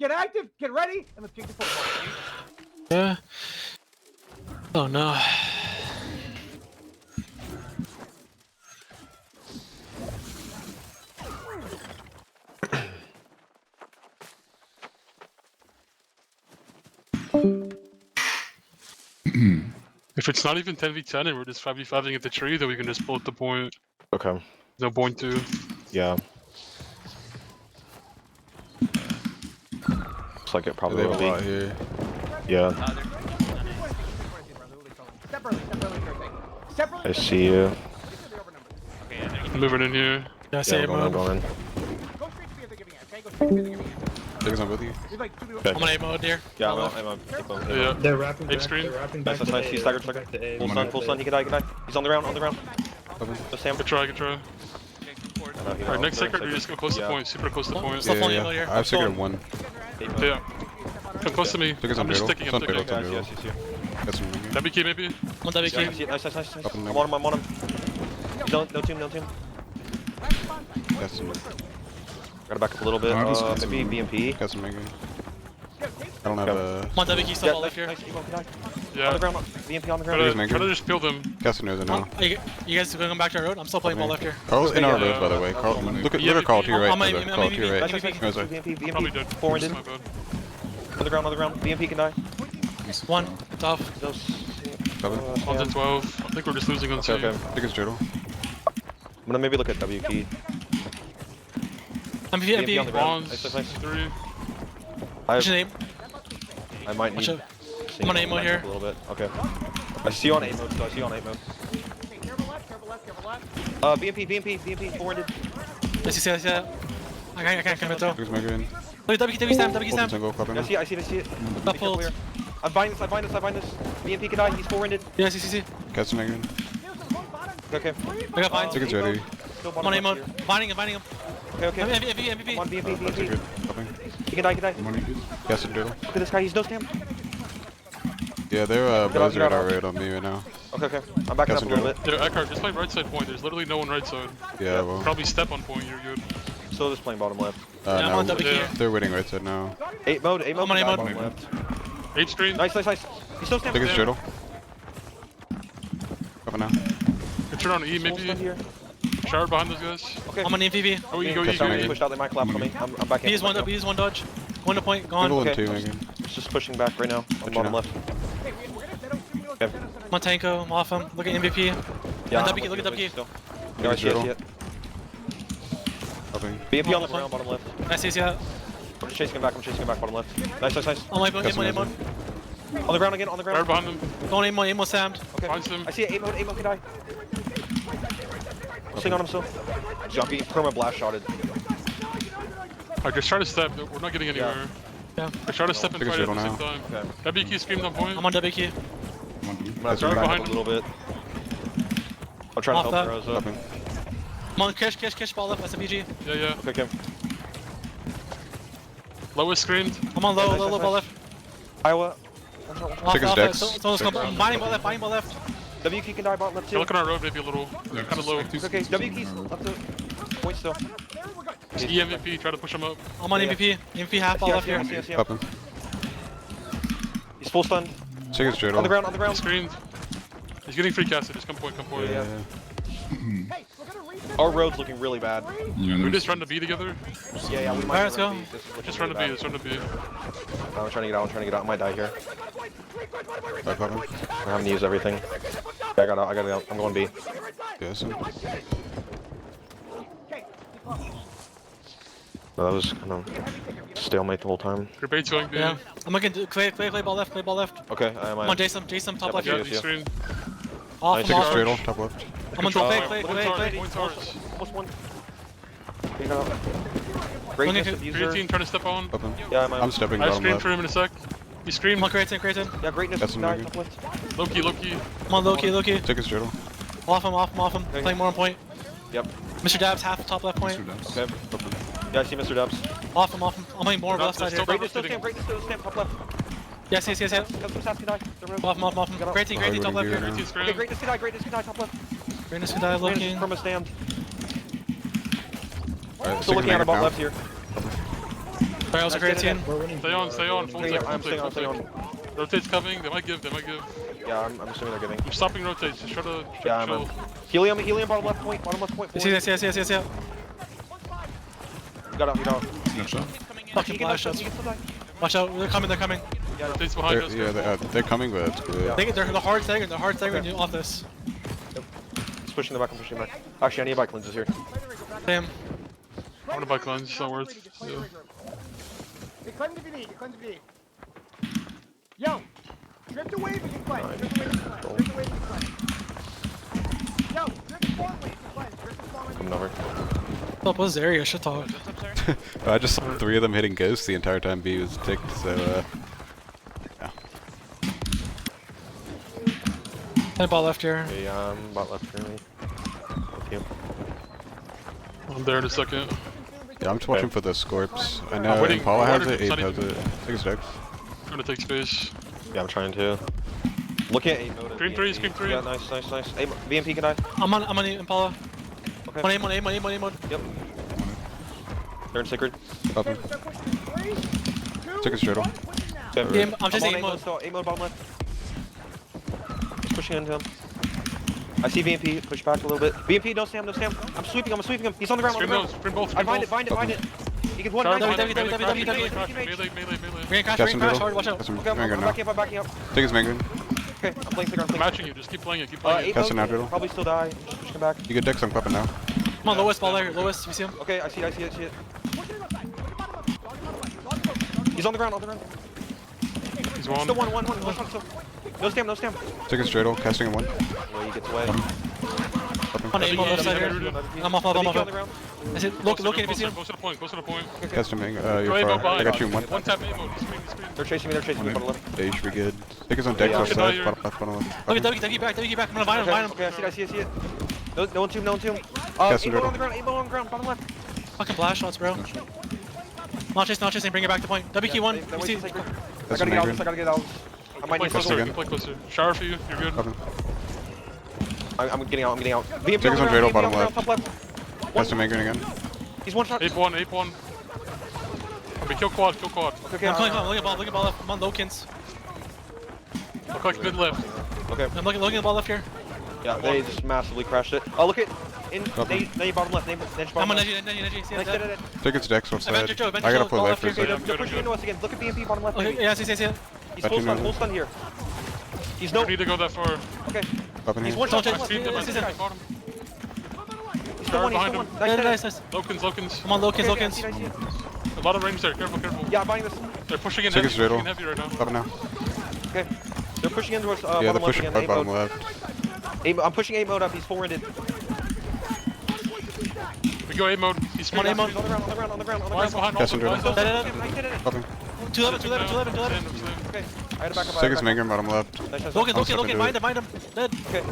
Get active, get ready, and let's kick the football. Yeah. Oh no. If it's not even 10v10 and we're just 5v5ing at the tree, then we can just pull at the point. Okay. No point to. Yeah. Looks like it probably will be. Here. Yeah. Step early, Thursday. Step early. I see you. Moving in here. Yeah, Yeah, same. I'm going in. Go straight to the giving hand, okay? Go straight to the giving hand. Biggest one with you. There's like 2 Okay. I'm on A mode here. Yeah, Follow. Yeah. They're wrapping Ape back. screen. They're wrapping Nice, back. nice, nice. He's staggered, Back staggered. to A. Full stun, he can die, He's on the ground, Just Sam. Good try, good try. Alright, next second, we just go close to the point, super close to the point. Still falling in here. I have secret 1. Yeah. Come close to me. Biggest I'm on just middle. sticking, I'm It's on sticking. middle. Yeah, I see you. Got some ring. That be key maybe? One W Yeah, I key. see it. Nice, nice, nice. Up and I'm on him. No team. Got some. Gotta back up a little bit. Maybe BMP. Got some ring. I don't have a. One W key still Yeah, fall nice, left here. nice. Emo can die. Yeah. On the ground, BMP on the Try ground. Biggest to mango. just peel them. Got some news now. You guys going back to our road? I'm still playing ball left here. Carl's in our Yeah. road, by the way. Carl, look at Carl to your right. I'm brother. Carl to your Nice, right. nice, nice. No, sorry. BMP, Probably dead. Forwarded. My bad. On the ground. BMP can die. One. Tough. Those. One's in 12. I think we're just losing on 2. Okay. Biggest turtle. I'm gonna maybe look at W key. I'm BMP on the VMP. ground. Bronze, Nice, nice. 3. What's your name? I might need. Watch out. I'm on aim mode here. A little bit. Okay. I see you on aim mode. So I see you on aim mode. Okay, careful left. BMP forwarded. I see that. I can't commit though. Biggest mango in. Look, W stamp. Hold the single. Clapping. I see it. Got pulled. I bind this. BMP can die. He's forwarded. Yeah, see. Got some mango in. Okay. I got vines. Biggest ready. Still I'm on aim bottom mode. left Binding him. here. Okay. MVP. Come on, BMP. Secret. Clapping. He can die. Got some turtle. Look at this guy. He's no stamp. Yeah, they're buzzing at our raid on me right now. Okay. I'm backing up a little bit. Yeah, Eckhart, just play right side point. There's literally no one right side. Yeah, well. Probably step on point, you're good. Still just playing bottom left. Yeah, I'm on No, W here. they're winning right side now. 8 mode. I'm on A can die, mode. bottom left. 8 screen. Nice. He's still stamped. Biggest turtle. Coming now. Good turn on E, Full stun maybe. here. Shower behind those guys. Okay. I'm on MVP. Oh, you go Okay, E, sorry, go E. pushed out. They might clap on me. I'm back in. B is one dodge. One to point, gone. Single and Okay. 2 again. Just pushing back right now on Good bottom now. left. Hey, we're gonna set up. Okay. I'm on Tanko, I'm off him. Look at MVP. Yeah. On W, look at W. Still. Yeah, I see it. Clapping. BMP on the ground, bottom left. I see ya. I'm just chasing him back, bottom left. Nice. On my mode, Got some aim mode. On the ground again, Shower behind them. Going aim mode Sammed. Okay. Finds him. I see it, 8 mode can die. Sing on him still. Jumpy, perma blast shotted. Alright, just try to step. We're not getting anywhere. Yeah. Just try to step and Biggest fight at the turtle same now. time. Okay. WQ screamed on point. I'm on W key. I'm gonna That's turn right back behind up a little bit. I'll try to Off help that. Rose up. Clapping. I'm on Kish, ball left, SMG. Yeah. Okay. Lowest screamed. I'm on Nice, low ball left. Iowa. Off, Chicken off, stacks. someone's coming. I'm binding ball left. W key can die bottom left If too. you look on our road, maybe a little. Kind of low. Okay, W keys left to point still. E MVP, try to push him up. I'm on Yeah. MVP half ball I left see him, here. I see him. Clapping. He's full stunned. Biggest turtle. On the ground. He screamed. He's getting free casted. Just come point. Yeah. Hey, we're gonna reset. Our road's looking really bad. We just run to B together. Yeah, we might. Alright, let's go. Just run to B. Let's run to B. I'm trying to get out. I might die here. Back clapping. I'm having to use everything. Yeah, I got out. I'm going B. Yeah, so. No, that was kind of stalemate the whole time. Your bait's going B. Yeah. I'm looking to play ball left. Okay, I am. I'm on Jason top left Yeah, here. Yeah, he screamed. Off, Nice. I'm Biggest off. turtle. Top left. I'm on Control. play. Points ours. Plus one. Okay, got out. Greatness Okay. abuser. Creatine trying to step on. Clapping. Yeah, I'm stepping I bottom screamed left. for him in a sec. He I'm screamed. on Creatin. Yeah, greatness. That's Die, some top left. Loki. I'm on Loki. Biggest turtle. Off him. Okay. Playing more on point. Yep. Mr. Dabs, half top left point. Okay. Yeah, I see Mr. Dubs. Off him. I'm playing more No, left side still here. not- Greatness still stamp, top left. Yes. Got some stats can die. They're real. Off him. Get up. Creatin top left here. Creatine Okay, screamed. greatness can die, top left. Greatness can die looking. Greatness from a stand. Alright, Still looking at second our bot now. left here. Alright, also Nice, creatine. Stay on. Full tick, I'm staying on, full staying tick. on. Rotate's coming. They might give. Yeah, I'm assuming they're giving. Keep stopping rotates. Just try to Yeah, chill. I'm Helium, bottom left point. Yes. You got out. No shot. Fucking flash shots. Watch out, they're coming. Rotate's behind us. They're coming, but it's good. They're hard staggering you off this. He's pushing the back, I'm pushing the back. Actually, I need bike lenses here. Damn. I want to buy cleanse. It's not worth. Yeah. Hey, cleanse if you need. Yo, drift away if you can cleanse. Drift away if you can cleanse. Yo, drift forward if you can cleanse. Drift forward. Coming over. What was this area? Shit talk. I just saw 3 of them hitting ghosts the entire time B was ticked, so yeah. And ball left here. Okay, bot left for me. With you. I'm there in a second. Yeah, I'm just watching for the Scorps. I know waiting. Impala has Water it, Ape sunny. has it. I think it's Dex. Trying to take space. Yeah, I'm trying to. Looking at 8 mode. Scream 3, scream 3. Yeah, nice. VMP can die. I'm on Impala. Okay. On aim mode. Yep. They're in sacred. Up him. Took his turtle. Okay. Yeah, I'm just on 8 mode. still. 8 mode bottom left. He's pushing into him. I see VMP. Push back a little bit. VMP, no stam. I'm sweeping him. He's on the ground. Scream those. Scream both. I Scream bind both. it. He can one. Sorry, Nice. W. Melee. Rain crash, Got some turtle. hard, watch out. Got some Okay, I'm Mango now. backing up. Take his Mango. Okay, I'm playing sacred. I'm matching you. Just keep playing it. 8 Cast an mode. Adrill. Probably still die. Just pushing back. You get Dex, I'm popping now. Come on, lowest ball there. Lowest, we see him. Okay, I see it. He's on the ground. He's one. Still one shot still. No stam. Took his turtle, casting him 1. Well, he gets away. On aim on left side here. I'm off. on the ground. I said, look if you see him. Close to the point. Cast him, Go you're aim far. behind. I got you in 1. One tap aim mode. Scream. They're chasing me. Bottom left. Yeah, you should be good. Take his on Dex Yeah, left should side. know Bottom left. Look at W back. I'm gonna vine him. Okay, I see it. No one tomb. Cast 8 him mode turtle. on the ground, bottom left. Fucking blast shots, bro. Not chasing, bring it back to point. WQ1, They're you waiting see. sacred. I That's gotta an get out Adrill. of this, I gotta get out of this. I might Play need closer. closer. You play closer. Shower for you. You're good. Up him. I'm getting out. VMP Take his on Dreidel, bottom left. top left. Cast him Mango again. He's one shot. Ape one. Okay, kill quad. Okay, I'm coming, look at ball left. I'm on Lokins. Look like mid left. Okay. I'm looking at the ball left here. Yeah, they just massively crashed it. Oh, look at Copy. they bottom left. They I'm bottom on left. Neji. See Nice, that? dead. Take its Dex left side. Avenger Joe, I gotta play ball life left for a here. Okay, second. they're pushing into us again. Look at VMP bottom left. Okay, yeah, see. He's Got you, full stun here. He's No no. need to go that far. Okay. Up in He's here. one shot. Don't bottom chase- left. see that. Bottom. He's still one. behind him. Nice. Lokins. I'm on Lokins. I see it. A lot of range there. Careful. Yeah, I'm buying this. They're pushing in Take heavy. his Dreidel. Pushing heavy right now. Up now. Okay. They're pushing into us. Yeah, Bottom they're left pushing again. bottom 8 mode. left. I'm pushing 8 mode up. He's full winded. We go A mode. He's On A mode. He's on the ground. Lies behind. Cast him Lies Dreidel. Dead. Up him. 211. Okay. I had to back up. Take his Mango bottom left. Nice. Lokin, mind him. Dead. Okay.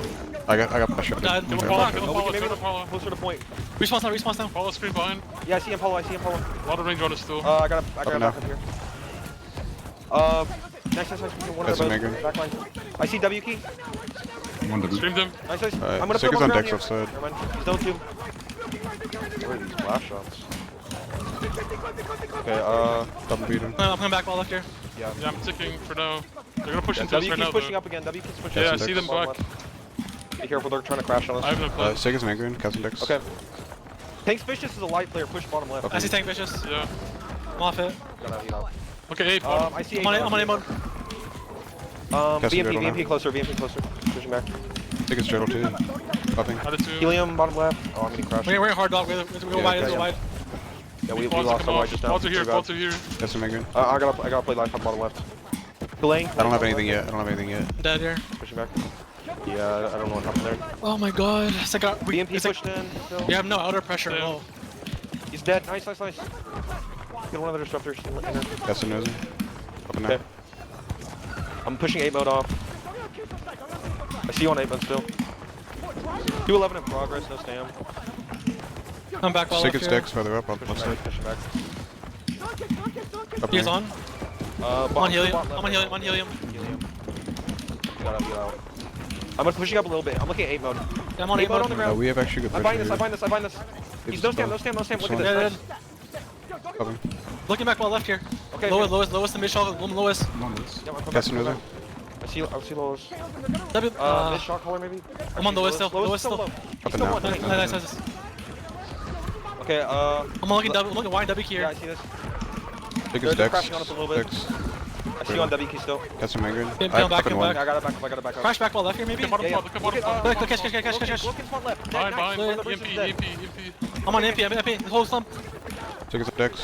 I got pressure. Died. Kill Okay. Paula. Maybe Kill Paula. closer to point. Respawn now. Paula screen behind. Yeah, I see him, Paulo. A lot of range on us still. I got back now. up here. Nice. One That's of a the Mango. back line. I see W key. Streamed him. Nice. Alright, I'm gonna take put his him on on Dex the left ground side. here. Never mind. He's done too. Where are these flash shots? Okay, Double beat him. I'm coming back ball left here. Yeah, I'm ticking for now. They're gonna push into us W right keeps now. pushing though. up again. W keeps pushing Yeah, I up. see them back. Be careful, they're trying to crash on I us. have no plan. Take his Mango in, cast him Dex. Okay. Tank's Vicious is a light player. Push bottom left. Okay. I see Tank Vicious. Yeah. I'm off it. Okay, A bottom. I see I'm on A mode. Cast him Dreidel VMP now. closer. Pushing back. Take his Dreidel too. Popping. Out of two. Helium bottom left. Oh, I'm getting crashed. We're in hard dog. We're wide. okay. We're wide. Yeah, we Quads lost come our off. white just now. Quads are here. Too bad. Quads are here. Cast him Mango in. I gotta play life on bottom left. Delaying. I don't have anything yet. I'm dead here. Pushing back. Yeah, I don't know what happened there. Oh my god. It's like BMP it's like, pushed in. Still. you have no outer pressure at Yeah. all. He's dead. Nice. Get one of the disruptors in there. Cast him nosing. Up and Okay. now. I'm pushing 8 mode off. I see you on 8 mode still. 211 in progress, no stam. I'm back ball Take left his here. Dex further up on left side. Pushing back. Up He's here. on. I'm on helium. I'm on helium. Gotta be out. I'm gonna pushing up a little bit. I'm looking at 8 mode. Yeah, I'm on 8 8 mode on mode. the ground. We have actually good I pressure bind this. He's no stam. Look at Dead. this. Nice. Up him. Looking back well left here. Okay. Lowest and mid shot. Lowest. Yeah, I'm coming back, Casting I'm over. coming back. I see lowest. W. Mid shot caller maybe? I'm on lowest still. Lowest still. low. Up He's and still down. one. Nice. Okay, I'm looking W. Looking wide W here. yeah, I see this. Big They're as Dex. crashing on us a little bit. Dex. I see you on W key still. Got some Mandarin. Pin I back, up and pin one. Yeah, I gotta back up. Crash back well left here maybe. Look at bottom Yeah, spot, look at bottom spot. Look, catch. Look in left. Behind, behind. Look, Look, EMP. I'm on MP. Hold slump. Took us up Dex.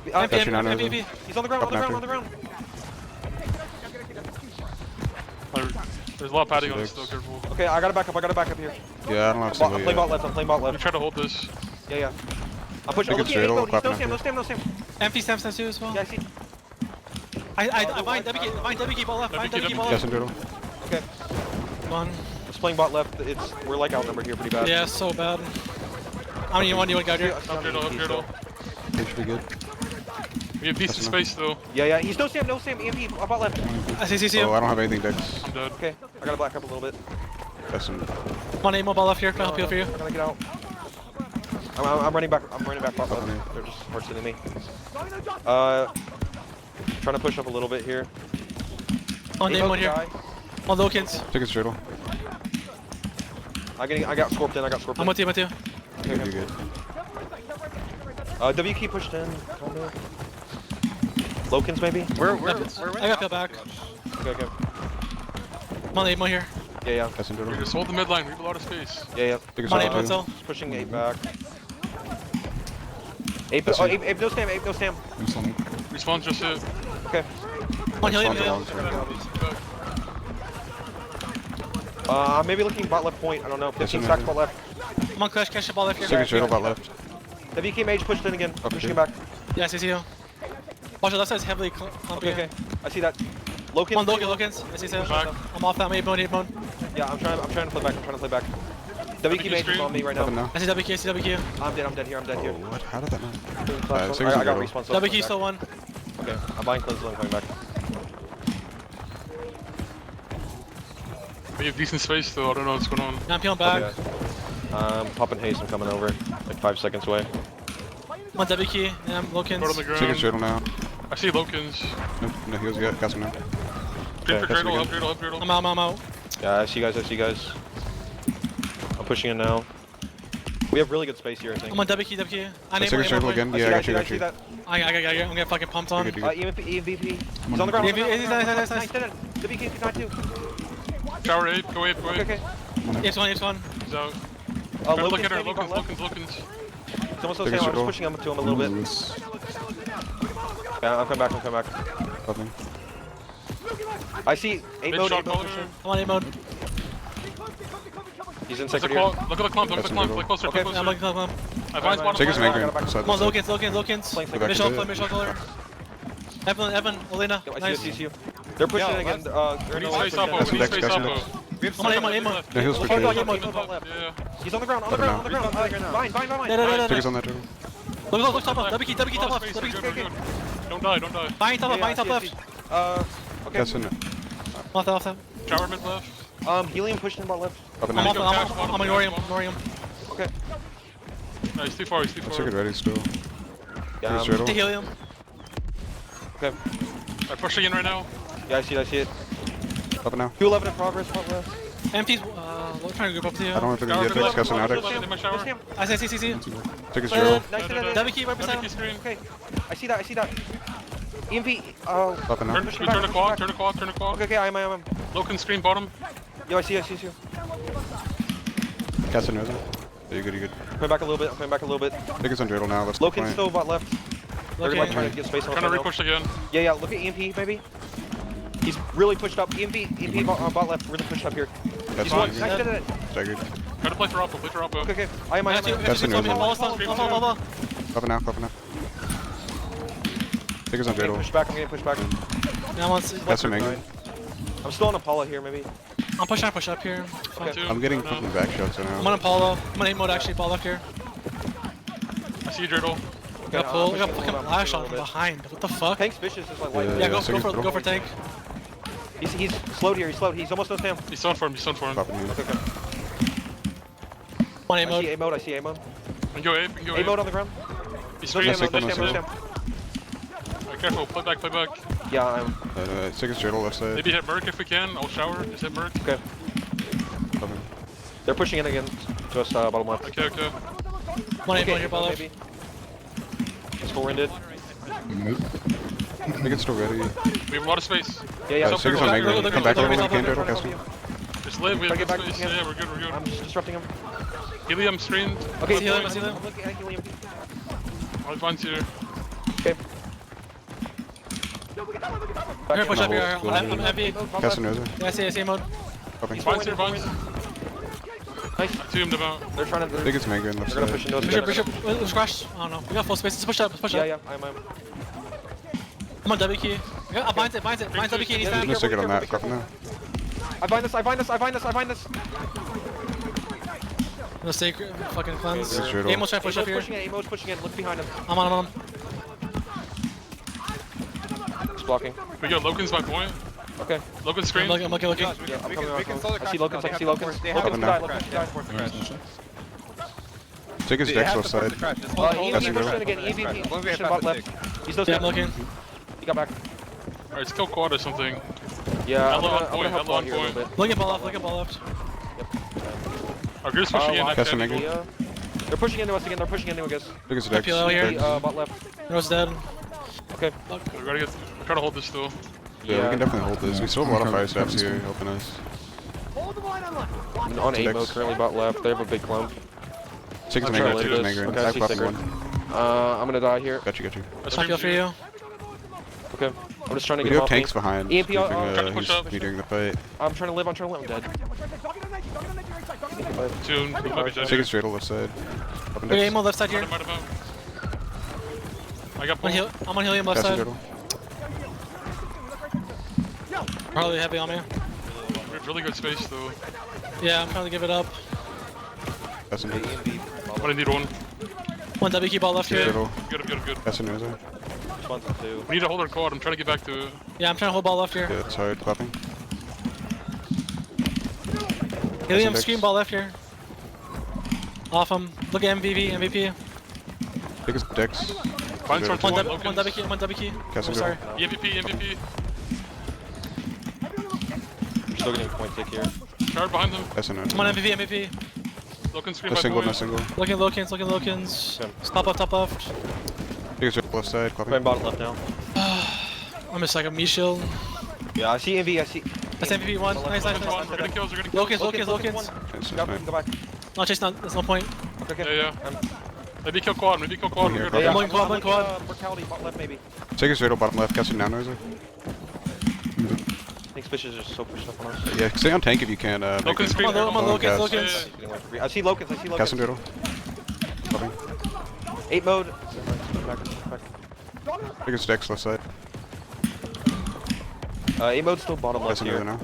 MP. Got you, nine of them. MP. He's on the ground, Up and on the ground. There's a lot of padding on this, Six. still careful. Okay, I gotta back up here. Yeah, I don't have I'm single playing bot yet. left, I'm playing bot We left. try to hold this. Yeah. I'm pushing. Take it Look, straight, he's I'll no clap stem, after. no stem. MP stamps too as well. Yeah, I see. I bind W ball left. Bind W ball Gas left. and turtle. Okay, One. I'm just playing bot left. We're like outnumbered here pretty bad. Yeah, so bad. How many you want guard here? Up turtle. They should be good. We have decent space though. Yeah. He's no stem. EMP, bot left. I see Oh, him. I don't have anything Dex. I'm dead. Okay, I gotta back up a little bit. Got some. One aim ball left here. Can I help you for you? I'm gonna get out. I'm running back. I'm running back bot left. They're just hard sitting me. Trying to push up a little bit here. One aim one here. One low kids. Take it turtle. I got scorped in. I'm with you. You're good. W key pushed in. Kinda. Lokins maybe? Where? I got cut back. Okay. One aim one here. Yeah. Gas and We turtle. just hold the midline, we have a lot of space. Yeah. Take us One aim up one too. cell. Just pushing 8 back. 8 That's it. no stam. Respawn just hit. Okay. One healing. Respawn's along. I'm maybe looking bot left point. I don't know. 15 Yes, stacks bot left. One catch the ball left here. Take it turtle bot left. WK mage pushed in again. Okay. Pushing it back. Yeah, I see you. Watch the left side is heavily clumping. Okay. I see that. Lokins. One Lokins. I see you. Back. I'm off that aim mode. Yeah, I'm trying to play back. WK mage is on me right Up and now. down. I see WQ. I'm dead here. Oh, what? How did that not? I got respawn. so I'm WQ coming still one. back. Okay. I'm buying cleanse and I'm coming back. We have decent space though, I don't know what's going on. Yeah, I'm peeling back. Okay. Popping haste. I'm coming over. Like 5 seconds away. One WQ. Yeah, I'm Put on the Lokins. Take it ground. turtle now. I see Lokins. No heals yet. Got some now. Dream for that's dreidel, again. help dreidel. I'm out. Yeah, I see you guys. I'm pushing in now. We have really good space here, I think. I'm on WQ. I Take it turtle again. Yeah, I got you. I see that. I got you. I'm getting fucking pumped on. You're good. EMVP. He's on the ground. Nice. Dead. WK got 2. Shower ape, go ape. Okay. It's one. He's out. Look at her, Lokins. Someone's so Take a I'm just circle. pushing him to him a little bit. Yeah, I'm coming back. Nothing. I see 8 Mid mode. shot caller. I'm on aim mode. He's in Look at second the here. clump, look at the clump, play closer, Okay. I'm looking up. I find spot Take us on Mandarin. back. Side Come on, to side. Lokins. Playing Go back second. to Michelle color. Evan, Olena. I Nice. see you. They're pushing in again. We need space up, we need Dex, space gas up. and Dex. I'm on aim mode. No heals for Hold on, turtle. aim mode. Yeah. He's on the ground. Fine. Take us on that turtle. Look top left. WQ top left. Space, WQ. good. Don't die. Buying top left. Okay. Gas and Off that. Shower mid left. Helium pushed in bot left. up and I'm down. off. I'm ignoring him. Okay. No, he's too far. Take it ready still. Yeah, Take us turtle. To helium. okay. I'm pushing in right now. Yeah, I see it. Up and now. 211 in progress, bot left. MP's. We're trying to group up to you. I don't know if they're Shower gonna mid get Dex. Gas and now Dex. left. In my shower. I see. Take us turtle. Nice. WQ right beside WQ him. screen. Okay. I see that. EMP. Oh. Up and We now. turn a quad. Okay. I am. Loken screen bottom. Yo, I see you. Gas and Nova. You're good. I'm coming back a little bit. Take us on turtle now. Let's Loken's play. still bot left. They're Okay. like trying to get space on Trying to right now. repush again. Yeah, look at EMP maybe. He's really pushed up. EMP bot left, really pushed up here. Gas He's one. and Nice, Nova. did it. Staggered. Try to play for Oppo. Okay. I am. That's the news. Ball. Up and now. Take us on I'm getting turtle. pushed back. Yeah, I'm on. Gas and Mandarin. I'm still on Apollo here maybe. I'm push up here. Fuck. Two. I'm getting No. fucking back shots right I'm now. on Apollo. I'm on aim mode actually. Ball left here. I see you, dreidel. Got pull. I got fucking flash on from behind. What the fuck? Tank's vicious is like light. Yeah, go second for throw. tank. He's slowed here. He's almost no stam. He's on for him. Popping in. Okay. On aim I mode. see A mode. We can go ape. A mode on the ground. He's No screen. stam. Second No on stam. sale. Careful, play back, play back. Yeah, I'm. Take a straight left side. Maybe hit Merc if we can. I'll shower. Just hit Merc. Okay. Copy. They're pushing in again. Just bottom left. Okay, okay. One Okay, here, ball left. maybe. It's forwarded. I think it's still ready. We have a lot of space. Yeah. So Take us go on back, Megrin. go, Come back go, over when go, you can, go, turtle go, castle. Just live, we Try have to get good back to space. him. Yeah, we're good, we're good. I'm just disrupting him. Helium screened. Okay, See him, see him. Look at Helium. I'll advance here. Okay. Here, push up Hold, here. go I'm ahead. heavy. Casanova. Yeah, I see mode. Copy. Vines here, vines. Nice. I two him about. They're trying to. I think it's Megrin left They're gonna push side. into us. Bishop. Let's crash. I don't know. We got full space. Let's push up. Let's push up. Yeah, I'm. I'm on W key. Yeah, binds it. Binds W key. He's I'm down. gonna stick it on that. Copy now. I bind this. No sacred fucking cleanse. Take a straight Amo's trying to push up here. Amo's pushing in. Look behind him. I'm on. He's blocking. We got Loken's by point. Okay. Loken's screen. I'm looking. Yeah, I'm coming around. I see Locust. They Locust have to died. force the Locust crash. died. Take his They dex have left to force side. the crash. EMP That's pushing a in again. EMP As long as we have pushing bot fast left. stick. He's still Yeah, I'm standing. looking. He got back. Alright, let's kill quad or something. Yeah, I'm Hello gonna on point, help hello on bot here a little point. bit. Looking ball left. Looking ball left. Our group's pushing in. Cast Actually, Megrin. Yeah. They're pushing into us again. They're pushing into us. Take his dex. PLL here. Dex. Bot left. Rose dead. Okay. we gotta get. Try to hold this still. Yeah, we can definitely hold this. We still have a lot of fire steps here helping us. Hold the line on left. I'm on 8 mode Dex. currently bot left. They have a big clump. Take his I'm trying Megrin. to Take his live this. Megrin. Okay, I Back see left Sacred. one. I'm gonna die here. Got you. I feel for you. Okay. I'm just trying to We get do him have off tanks me. behind. EMP, keeping, trying to push up. me during the fight. I'm trying to live. I'm dead. Tune. We might be dead Take here. his straight left side. Up and Okay, dex. Amo left side here. Might have. I got I'm on helium left Cast side. turtle. Probably heavy on me. We have really good space though. Yeah, I'm trying to give it up. Cast turtle. I'm gonna need one. One W key ball left here. Turtle. Good. Cast turtle. We need to hold our quad. I'm trying to get back to it. Yeah, I'm trying to hold ball left here. Yeah, it's hard. Clapping. Helium Dex. screen ball left here. Off him. Look at MVP. Take his dex. Vines are One one. W key. One W key. Cast Oh, turtle. sorry. MVP. I'm still getting point tick here. Guard behind them. Cast turtle. Come on, MVP. Loken's screen No by single, no point. single. Looking Lokins. Okay. Top left. Take his left side. Playing Clapping. bottom left now. I'm just like a me shield. Yeah, I see EMP. I see. That's MVP one. Nice. We're gonna kill. Lokins. It's Go fine. back. Not chase, there's no point. Okay. Yeah. Maybe kill quad. We're here, good. Yeah, I'm looking quad. Mortality bot left maybe. Take his straight bottom left. Cast him down, Noiser. I think Fish is just so pushed up on us. Yeah, stay on tank if you can. Loken's screen. I'm on Long cast. Lokins. I see Locust. Cast him turtle. Clapping. 8 mode. Back. Take his dex left side. 8 mode still bottom left Cast him here. now.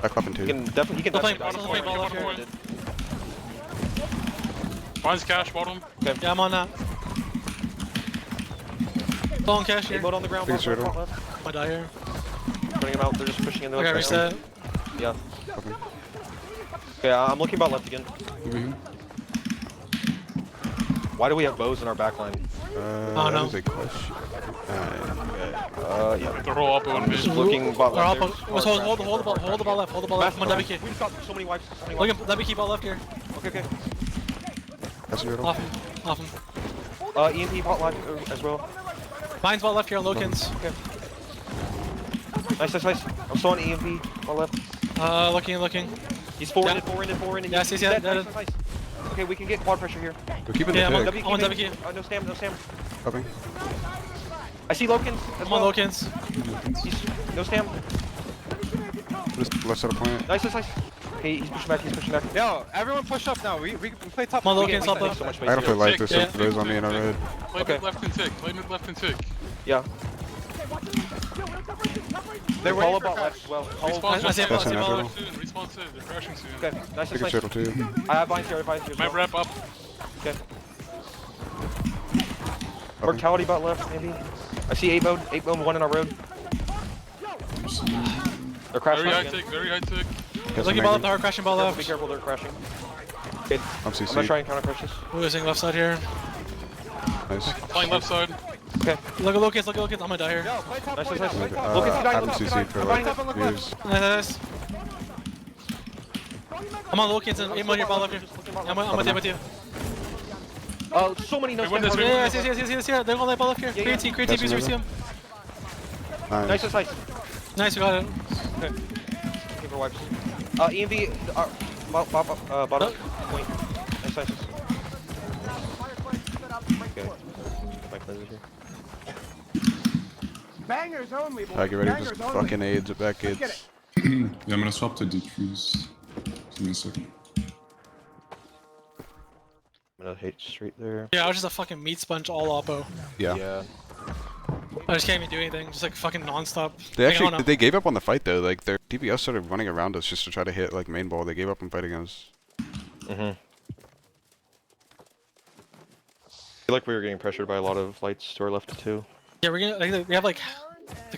Back clapping He too. can definitely. Still playing Bottom ball left here. point. Vines cash bottom. Yeah, I'm on that. Long cash 8 here. mode on the ground. Take his Bottom turtle. left. I die here. Running him out. They're just pushing into Okay, us. reset. Yeah. Clapping. Okay, I'm looking about left again. Why do we have bows in our backline? Oh, no. That is a question. Yeah. They're all up on Just mid. looking bot They're all left. hold the ball left. Come on, W key. We've got so many wipes. Look at W key ball left here. Okay. Cast him turtle. Off him. EMP bot left as well. Mine's ball left here on Lokins. Nice. I'm still on EMP bot left. Looking. He's forwarded. Yeah, I see Dead. that. Nice. Okay, we can get quad pressure here. We're keeping Yeah, the I'm tick. on W key. No stam. Clapping. I see Lokins as I'm on well. Lokins. No stam. Just left side of point. Nice. Okay, he's pushing back. Yo, everyone push up now. We play top. Come on, We Lokins, get- top Thanks left. so much, I don't feel like this Yeah. if it is on me in our red. Play Okay. mid left and tick. Yeah. They're Call waiting about for left crash. as well. I see him. That's an ball turtle. left. Respawn soon. They're crashing soon. Okay, nice. Take his turtle too. I have vines here. As Might well. wrap up. Okay. Mortality bot left, maybe. I see 8 mode, 1 in our road. They're crashing Very high again. tick. Very high tick. Cast Looking him ball left, Megrin. hard crashing ball Be left. careful, they're crashing. Okay, I'm I'm gonna CC. try and counter crash this. Losing left side here. Nice. Playing left side. Okay. Look at Lucas, look at Lucas. I'm gonna die here. Yo, play top Nice, point nice, now, nice. play top. Lucas, I get haven't out. CC'd for Combine like top and look years. Nice. I'm on Lucas and aim on your ball up here. I'm with you. Oh, so many no Wait, when stamp. does- Yeah. They're on that ball up here. Create team, That's use your another. team. Nice, nice. Nice, we got it. Looking for wipes. EMV, bottom point. Nice, nice. Okay. My cleanser here. Bangers only, boys. Alright, get ready for Bangers this only. fucking AIDS at back Let's get kids. it. Yeah, I'm gonna swap to decrease. Give me a second. I'm gonna hit straight there. Yeah, I was just a fucking meat sponge all oppo. Yeah. Yeah. I just can't even do anything. Just like fucking non-stop. They Like, I don't actually know. they gave up on the fight though. Like their DPS started running around us just to try to hit like main ball. They gave up on fighting us. I feel like we were getting pressured by a lot of lights to our left too. Yeah, we're gonna. Like, we have like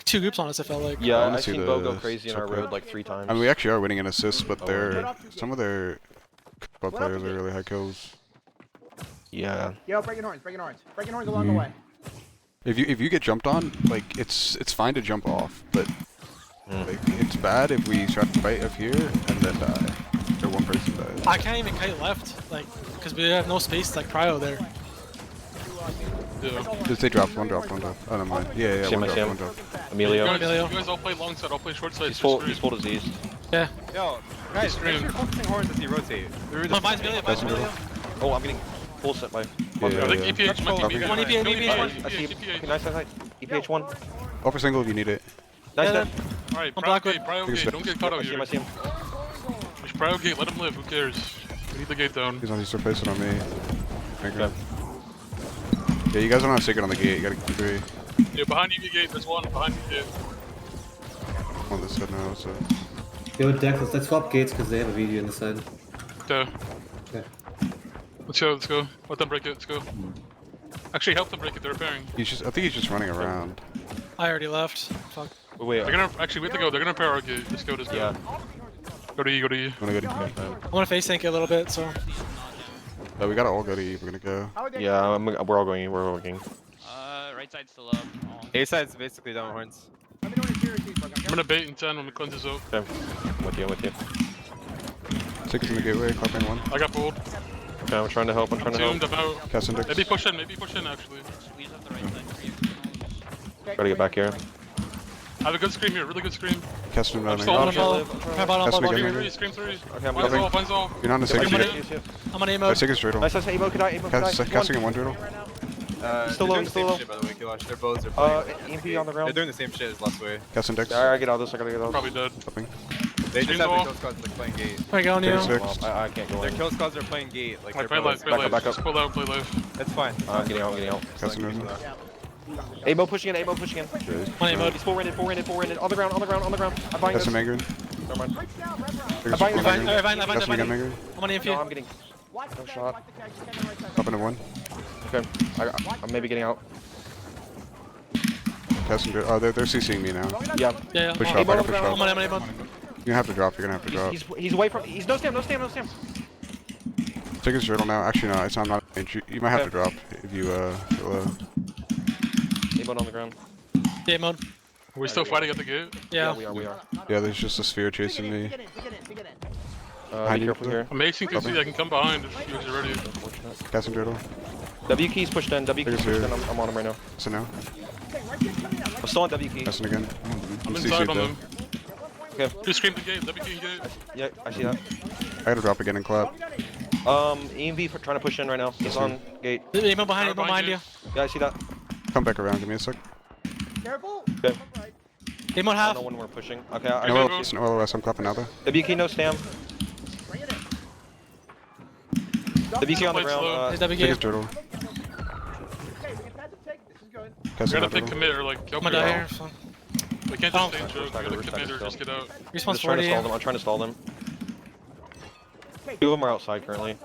2 groups on us. I felt like. Yeah, wanna I've see seen the Bo go crazy in our subcode. road like 3 times. I mean, we actually are winning in assists, but Oh, their some of their club players are really high kills. Yeah. Yo, breaking horns, breaking horns. Breaking horns along the way. If you get jumped on, like it's fine to jump off, but like, it's bad if we try to fight up here and then die. Or one person dies. I can't even kite left, like, because we have no space like cryo there. Yeah. Just they dropped one drop. Oh, never mind. Yeah, See one my drop, Sam. one drop. Emilio. Emilio. You guys all play long side, I'll play short side. He's full diseased. Yeah. Yo, guys, make sure you're focusing horns as you rotate. Oh, mine's Emilio. Mine's Emilio. Oh, I'm getting full set by. Yeah, I think yeah. EPH might be One EPH, EPH, I see. Okay, nice. EPH 1. Upper single if you need it. Nice, Yeah, dead. Alright, I'm Prio Blackwood. Gate, Prio Gate, don't get caught out I see him, here. I see him. Just Prio Gate, let him live, who cares? We need the gate down. He's on his surface it on me. Okay. Yeah, you guys don't have secret on the gate. You gotta keep three. Yeah, behind you gate, there's one, behind you gate. I'm on this side now, so. Yo, Deck, let's swap gates because they have a video on the side. Okay. Okay. Let's go. Let them break it, let's go. Actually, help them break it, they're repairing. I think he's just running around. I already left. Fuck. Wait, They're gonna, actually, we have to go, they're gonna repair our gate. Just go. yeah. Go to E, go to E. Wanna go to I'm gonna face tank it a little bit, so. we gotta all go to E. We're gonna go. Yeah, we're all going. We're all going. Right side's still up. A side's basically down horns. Let me know when you're serious, bro. I'm gonna bait in 10 when the cleanse is up. Okay. I'm with you. Tickets in the gateway. Clapping one. I got pulled. Okay, I'm trying to help. I'm trying to Tuned, help. I'm out. Cast index. Maybe push in actually. Squeeze up the right side for you. Gotta get back here. I have a good scream here, really good scream. Cast him I'm down. still I'm on gonna the ball. Try ball on That's ball me here. getting Scream 3. Okay, I'm Mine's coming. all, mine's all. You're not in the second I'm gate. gonna- I'm on A mode. Second straight. Nice, nice. Emo could die. Casting in one driddle. Still low, still low. Shit, by the way, Kilash. Their bows are playing. EMP on the They're ground. doing the same shit as last way. Cast index. Yeah, I get out of this. I gotta get out of Probably dead. Clapping. They just Screen have wall. their kill squads like playing gate. There you go, Neo. Six. this. I can't go Their in. kill squads are playing gate. Like Like, their play bows. life, play life. back up. Just pull out, play life. That's fine. I'm getting out. Casting in. Amo pushing in. On A mode. He's full rented. On the ground. I'm buying this. Casting Mangarin. Never mind. Tickets buying full the Mangarin. Revive, Casting again Mangarin. I'm on EMP. No, I'm getting. No shot. Up into one. Okay. I'm maybe getting out. Casting driddle. Oh, they're CCing me now. Yeah. Yeah, Push yeah. up. I can push I'm on up. A mode. You're gonna have to drop. You're gonna have to drop. He's away from. He's no stam. Tickets driddle now. Actually, no. It's not. You might have to drop if you get low. Amo on the ground. A mode. Are we still fighting at the gate? Yeah. We are. Yeah, there's just a sphere chasing me. Get in. Be Behind you. careful here. I'm acing to see I can come behind if you guys are ready. Casting driddle. W key's pushed in. I'm on him right now. So now. I'm still on W key. Casting again. I'm CC'd inside on though. them. Okay. Just scream the gate, W key gate. Yeah, I see that. I gotta drop again and clap. EMV trying to push in right now. He's on gate. A mode behind you. Yeah, I see that. Come back around. Give me a sec. Careful. Okay. A mode I half. don't know when we're pushing. Okay, I No, go. it's no LOS. I'm clapping now though. W key no stam. Bring it in. W key on the Play slow. ground. There's W Tickets game. driddle. Okay, we can pass the take. This is good. We Casting gotta pick driddle. commit or like I'm help gonna you die out. here. So. We can't just stay in choke, we gotta commit or just get out. I'm Respawn's just trying to 40. stall them. I'm trying to stall them. Two of them are outside currently.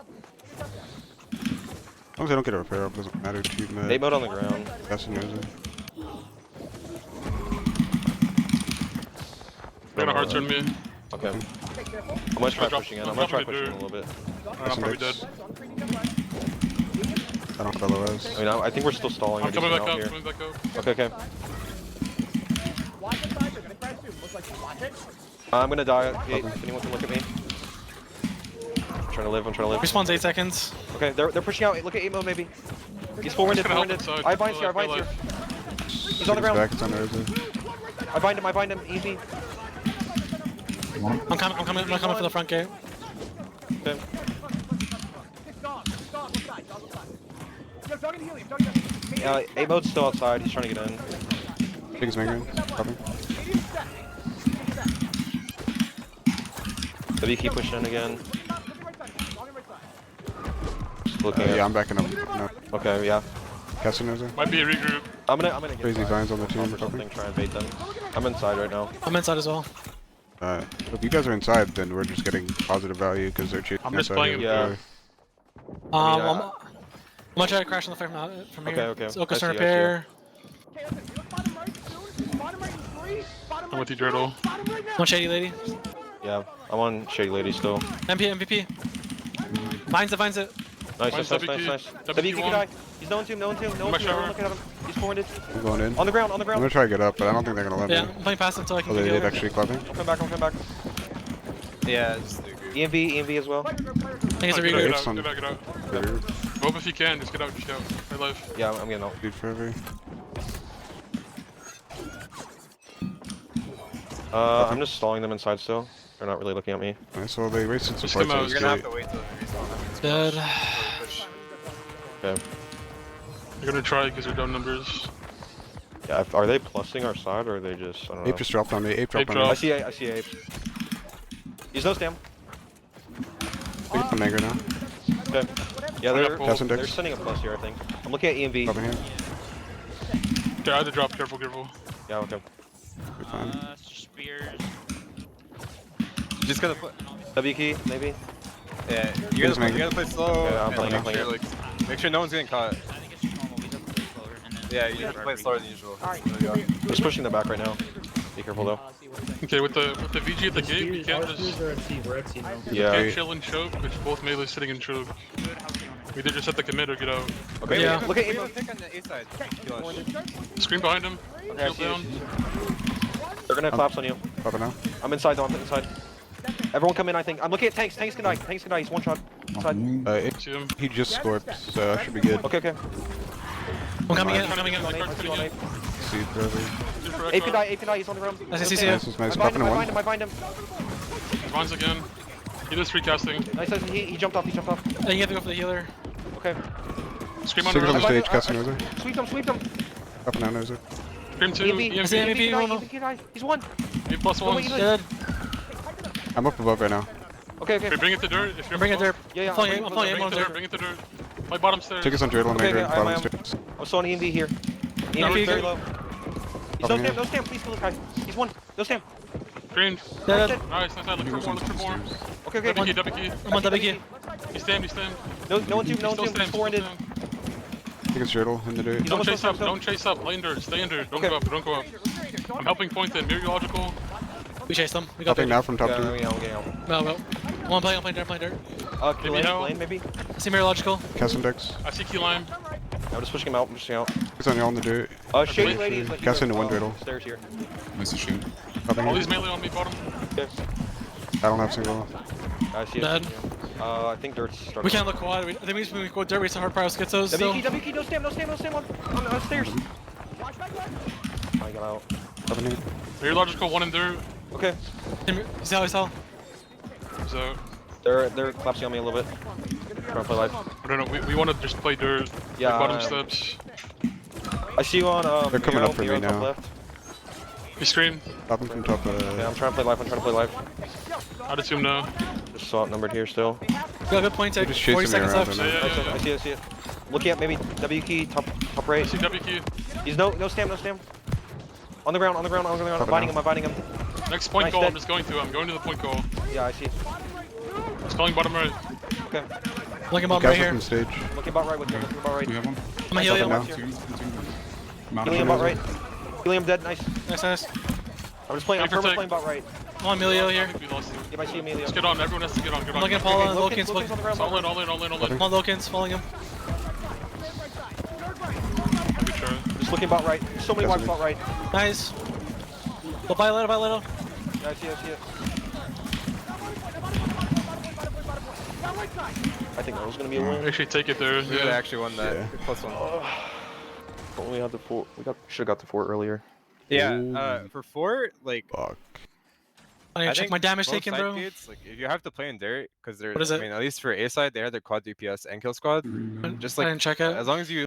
As long as I don't get a repair up, doesn't matter too much. They mode on the ground. Casting knows it. They're gonna hard turn me. Okay. I'm gonna try pushing in. I'm gonna try pushing in a little bit. I'm probably dead. I don't follow us. I mean, I think we're still stalling. I'm a coming decent back amount up, here. coming back up. Okay, okay. Watch the side, they're gonna crash soon. Looks like you watch it. I'm gonna die at gate. If anyone can look at me. I'm trying to live. Respawn's 8 seconds. Okay, they're pushing out. Look at 8 mode maybe. He's forwarded. Just gonna help inside. I bind here. I Feel bind here. like- He's on the ground. Back, it's on the other. I bind him. Easy. One. I'm coming for the front gate. Okay. Dog, left side. Yo, dog and helium, dog and helium. 8 mode's still outside. He's trying to get in. Biggest migraine. Copy. W keep pushing in again. Just looking Yeah, at. I'm backing up. No. Okay, yeah. Casting knows it. Might be a regroup. I'm gonna get Crazy inside. vines on the Or team. something. Try and bait them. I'm inside right now. I'm inside as well. If you guys are inside, then we're just getting positive value because they're cheating. I'm just us out playing here. him. Really. I'm gonna try to crash on the flare from here. Okay. So Oka's I to see, I see. repair. Okay, listen, you look bottom right soon. Bottom right in 3. Bottom I'm right with you, Dreidel. Bottom right now. One shady lady. Yeah, I'm on Shady Lady still. MVP. Finds it. Nice. Mine's WQ. WQ can die. He's no one tomb. My Look shower. at him. He's forwarded. I'm going in. On the ground. I'm gonna try to get up, but I don't think they're gonna let Yeah, me. I'm playing past until I Oh, can they get did over. actually clubbing. I'll come back. Yeah, just the group. EMV as well. I think it's a Get regroup. out, get out. Hope if you can, just get out. Right life. Yeah, I'm getting out. Dude forever. I'm just stalling them inside still. They're not really looking at me. Nice, well, they wasted Just support. come out, So You're it's gonna have great. to wait till they respawn. Dead. Push. Okay. You're gonna try because you're down numbers. Yeah, are they plussing our side or are they just? I don't know. Ape just dropped on me. Ape dropped Ape on me. I see Ape. He's no stam. Big on Mega now. Okay. Yeah, they're Pull. Casting they're decks. sending a plus here. I think. I'm looking at EMV. Dropping here. Okay, either drop. Careful. Yeah. Okay. We're fine. Spears. You just gotta put. W key maybe. Yeah, Thanks, you man. gotta play slow. Okay, I'm and, playing, like, I'm playing. make sure, like, make sure no one's getting caught. I think it's just normal. We just play slower and then. Yeah, you have to play slower than usual. Alright, There you go. I'm just pushing them back right now. Be careful though. Okay, with the VG at the gate, we can't just Yeah. can't chill and choke, which both melee sitting in choke. We either just have to commit or get out. Okay. Yeah. Look at Pick Ape. on the A side. Screen behind him. Okay, I Shield see it. down. They're gonna collapse on you. Dropping now. I'm inside though. I'm inside. Everyone come in. I think. I'm looking at tanks. Tanks can die. He's one shot. Inside. Ape, See him. he just scored, so I should be good. Okay. I'm coming in. On Ape. I see you on Ape. See forever. Super Ape can die. He's on the ground. I see Nice, you. nice, nice. I Popping in one. bind him. Vines again. He does free casting. Nice. He jumped off. I think you have to go for the healer. Okay. Scream on Stickers on the the stage, casting Nozer. Sweep him. Up and down Nozer. Scream 2. EMV. I see EMP. MVP. EMV can die. He's one. E plus No, wait, ones. you Okay, Dead. I'm up above right now. Okay. bring it to dirt. If you're Bring it there. Yeah. I'm pulling I'm in. Bring it to dirt. Bring it to dirt. My bottom stairs. Take us on Dreidel and Okay, Mega, I'm bottom stairs. I'm still on EMV here. No, EMV we're very good. low. He's Up here. no stam. Please kill this guy. He's one. No stam. Green. Dead. Nice. Look for more. Okay. W key. I'm on W. He's stand. No one team. Still stand. He's forwarded. Take us Dreidel in the dirt. He's Don't almost chase close, up. so- Don't chase up. Lay in dirt. Stay in dirt. Don't Okay. go up. I'm helping point in. Mirror logical. We chased them. We got Popping there. now from top Yeah, two. I'm getting out. No. I'm playing dirt. Maybe hell. Lane maybe. I see Mirrological. Casting decks. I see key lime. I'm just pushing him out. It's on y'all in the dirt. Shady Wait. lady is like Cast here. into one Dreidel. Stairs here. Nice shield. Popping All here. these melee on me bottom. Okay. I don't have single. I see it. Dead. I think dirt's struggling. We can't look quad. I think we go dirt. We have hard prior schizos still. W key, no stam on stairs. I got out. Popping here. Mirror logical. One in dirt. Okay. See how he's all. So They're collapsing on me a little bit. Trying to play live. I don't know. We want to just play dirt. Yeah, Like bottom steps. I see you on They're coming up for me Miro top now. left. He scream. Popping from top. Yeah, I'm trying to play live. I'd assume no. Just saw it numbered here still. We got a good point take. They're just chasing 40 me seconds around. left. I know. Yeah. I see it. Looking at maybe W key top I right. see W key. He's no stam. On the ground. I'm binding him. Next point Nice, goal. dead. I'm just going to. I'm going to the point goal. Yeah, I see. Just calling bottom right. Okay. Looking bomb right Castle here. from stage. Looking about right with him. We have one. I'm gonna heal you. now. Healing about right. Healing dead. Nice. Nice. I'm just playing. I'm Take for permanently take. playing about right. I'm on Emilio here. I think we lost him. If I see Emilio. Let's get on. Everyone has to get on. I'm looking at Paula and Loken's Loken's. on the ground. All in. I'm on Loken's, following him. Looking about right. So many wipes about right. Nice. Go by a little, by a little. Yeah, I see it, I see it. I think that was gonna be a win. Actually, take it there. We could have Yeah. actually won that. Yeah. +1. If only we had the fort. Should have got the fort earlier. Yeah, for fort, like, Fuck. I need to check think my damage both taken, side bro. gates, like, if you have to play in dirt, because they're, What is it? I mean, at least for A side, they have their quad DPS and kill squad. Green, Just I like, didn't check it. as long as you